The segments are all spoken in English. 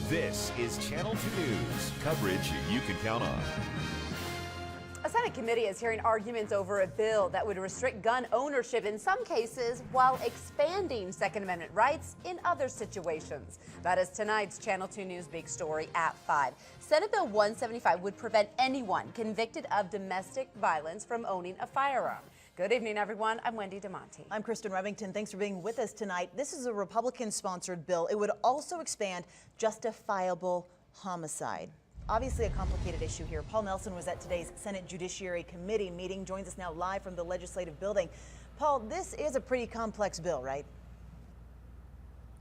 This is Channel 2 News, coverage you can count on. A Senate committee is hearing arguments over a bill that would restrict gun ownership in some cases while expanding Second Amendment rights in other situations. That is tonight's Channel 2 News big story at 5. Senate Bill 175 would prevent anyone convicted of domestic violence from owning a firearm. Good evening, everyone. I'm Wendy DeMonte. I'm Kristen Remington. Thanks for being with us tonight. This is a Republican-sponsored bill. It would also expand justifiable homicide. Obviously a complicated issue here. Paul Nelson was at today's Senate Judiciary Committee meeting, joins us now live from the Legislative Building. Paul, this is a pretty complex bill, right?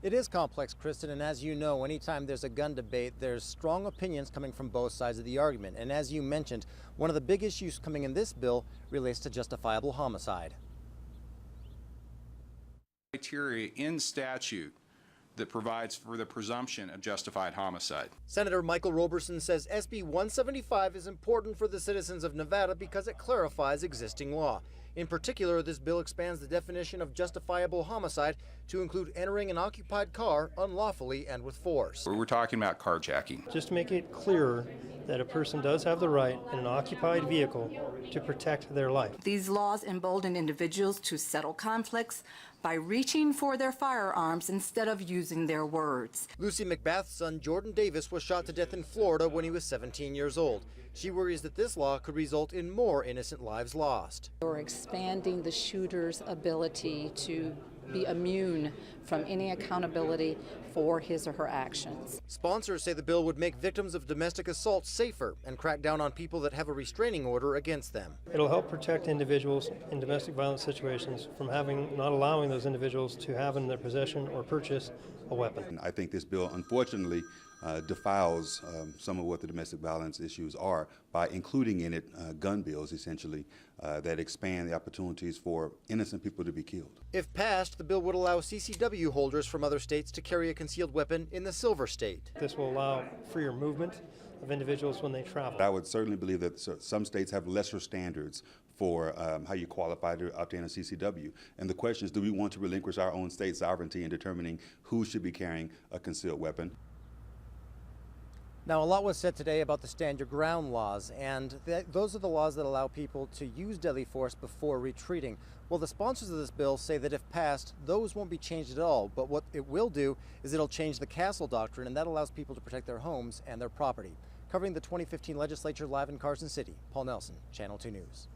It is complex, Kristen, and as you know, anytime there's a gun debate, there's strong opinions coming from both sides of the argument. And as you mentioned, one of the big issues coming in this bill relates to justifiable homicide. Criteria in statute that provides for the presumption of justified homicide. Senator Michael Roberson says SB 175 is important for the citizens of Nevada because it clarifies existing law. In particular, this bill expands the definition of justifiable homicide to include entering an occupied car unlawfully and with force. We're talking about carjacking. Just to make it clearer that a person does have the right in an occupied vehicle to protect their life. These laws embolden individuals to settle conflicts by reaching for their firearms instead of using their words. Lucy McBath's son Jordan Davis was shot to death in Florida when he was 17 years old. She worries that this law could result in more innocent lives lost. We're expanding the shooter's ability to be immune from any accountability for his or her actions. Sponsors say the bill would make victims of domestic assault safer and crack down on people that have a restraining order against them. It'll help protect individuals in domestic violence situations from not allowing those individuals to have in their possession or purchase a weapon. I think this bill, unfortunately, defiles some of what the domestic violence issues are by including in it gun bills, essentially, that expand the opportunities for innocent people to be killed. If passed, the bill would allow CCW holders from other states to carry a concealed weapon in the Silver State. This will allow freer movement of individuals when they travel. I would certainly believe that some states have lesser standards for how you qualify to obtain a CCW. And the question is, do we want to relinquish our own state sovereignty in determining who should be carrying a concealed weapon? Now, a lot was said today about the Stand Your Ground laws, and those are the laws that allow people to use deadly force before retreating. Well, the sponsors of this bill say that if passed, those won't be changed at all, but what it will do is it'll change the castle doctrine, and that allows people to protect their homes and their property. Covering the 2015 legislature live in Carson City, Paul Nelson, Channel 2 News.